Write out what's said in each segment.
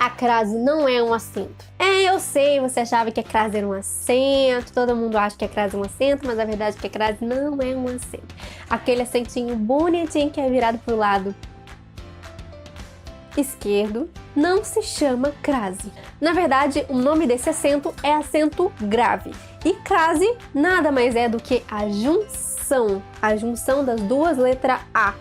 a crase não é um acento. Eu sei, você achava que a crase era um acento, todo mundo acha que a crase é um acento, mas a verdade é que a crase não é um acento. Aquele acentinho bonitinho que é virado pro lado esquerdo não se chama crase. Na verdade, o nome desse acento é acento grave. E crase nada mais é do que a junção das duas letras A,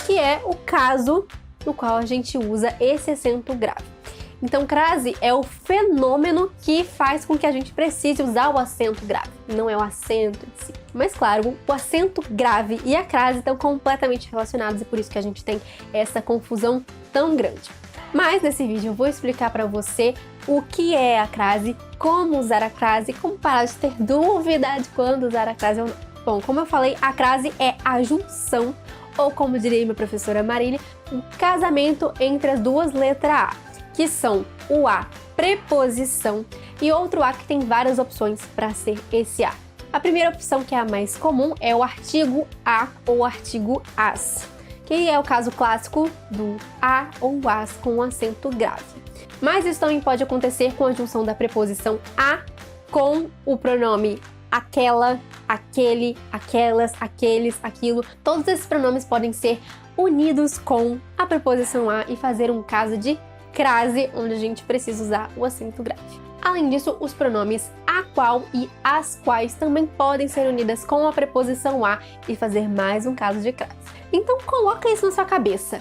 que é o caso no qual a gente usa esse acento grave. Então, crase é o fenômeno que faz com que a gente precise usar o acento grave, não é o acento em si. Mas claro, o acento grave e a crase estão completamente relacionados e por isso que a gente tem essa confusão tão grande. Mas nesse vídeo eu vou explicar para você o que é a crase, como usar a crase, como parar de ter dúvida de quando usar a crase ou não. Bom, como eu falei, a crase é a junção, ou como diria minha professora Marília, um casamento entre as duas letras A, que são o A preposição e outro A que tem várias opções para ser esse A. A primeira opção, que é a mais comum, é o artigo a ou artigo as, que é o caso clássico do a ou as com acento grave. Mas isso também pode acontecer com a junção da preposição a com o pronome aquela, aquele, aquelas, aqueles, aquilo. Todos esses pronomes podem ser unidos com a preposição a e fazer um caso de crase, onde a gente precisa usar o acento grave. Além disso, os pronomes a qual e as quais também podem ser unidas com a preposição a e fazer mais um caso de crase. Então coloca isso na sua cabeça.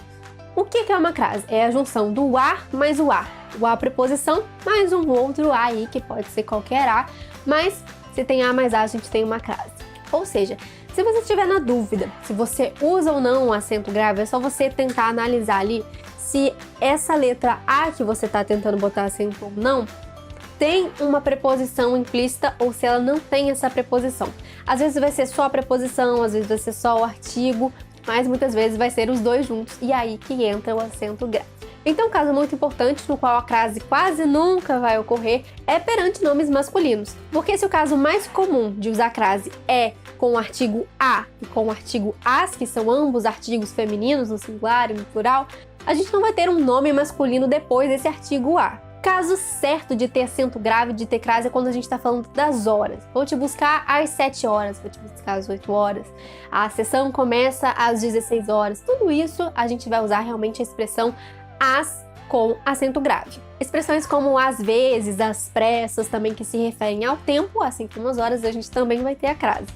O que é uma crase? É a junção do a mais o a preposição mais um outro a aí, que pode ser qualquer a, mas se tem a mais a, a gente tem uma crase. Ou seja, se você estiver na dúvida se você usa ou não o acento grave, é só você tentar analisar ali se essa letra A que você está tentando botar acento ou não tem uma preposição implícita ou se ela não tem essa preposição. Às vezes vai ser só a preposição, às vezes vai ser só o artigo, mas muitas vezes vai ser os dois juntos e aí que entra o acento grave. Então, um caso muito importante no qual a crase quase nunca vai ocorrer é perante nomes masculinos, porque se o caso mais comum de usar crase é com o artigo a e com o artigo as, que são ambos artigos femininos no singular e no plural, a gente não vai ter um nome masculino depois desse artigo a. Caso certo de ter acento grave, de ter crase, é quando a gente está falando das horas. Vou te buscar às 7 horas, vou te buscar às 8 horas, a sessão começa às 16 horas. Tudo isso a gente vai usar realmente a expressão as com acento grave. Expressões como às vezes, às pressas, também que se referem ao tempo, assim como as horas, a gente também vai ter a crase.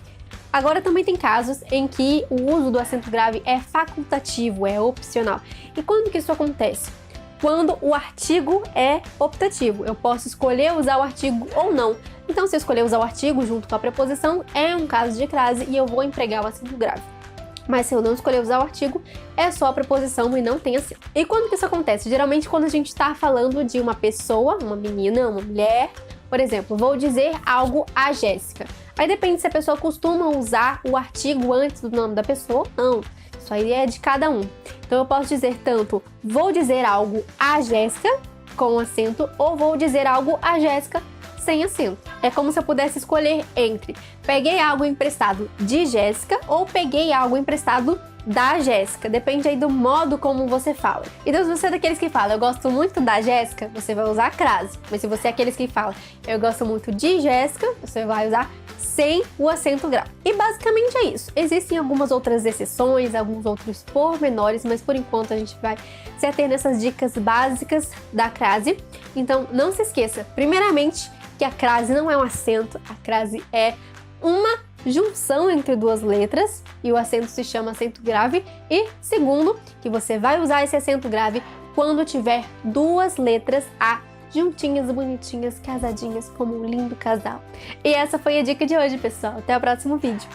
Agora também tem casos em que o uso do acento grave é facultativo, é opcional. E quando que isso acontece? Quando o artigo é optativo. Eu posso escolher usar o artigo ou não. Então, se eu escolher usar o artigo junto com a preposição, é um caso de crase e eu vou empregar o acento grave. Mas se eu não escolher usar o artigo, é só a preposição e não tem acento. E quando que isso acontece? Geralmente quando a gente está falando de uma pessoa, uma menina, uma mulher. Por exemplo, vou dizer algo a Jéssica. Aí depende se a pessoa costuma usar o artigo antes do nome da pessoa ou não. Isso aí é de cada um. Então eu posso dizer tanto vou dizer algo a Jéssica com acento ou vou dizer algo a Jéssica sem acento. É como se eu pudesse escolher entre peguei algo emprestado de Jéssica ou peguei algo emprestado da Jéssica. Depende aí do modo como você fala. Então, se você é daqueles que fala eu gosto muito da Jéssica, você vai usar a crase. Mas se você é aqueles que fala eu gosto muito de Jéssica, você vai usar sem o acento grave. E basicamente é isso. Existem algumas outras exceções, alguns outros pormenores, mas por enquanto a gente vai se ater nessas dicas básicas da crase. Então, não se esqueça, primeiramente, que a crase não é um acento, a crase é uma junção entre duas letras e o acento se chama acento grave. E segundo, que você vai usar esse acento grave quando tiver duas letras A juntinhas, bonitinhas, casadinhas como um lindo casal. E essa foi a dica de hoje, pessoal. Até o próximo vídeo.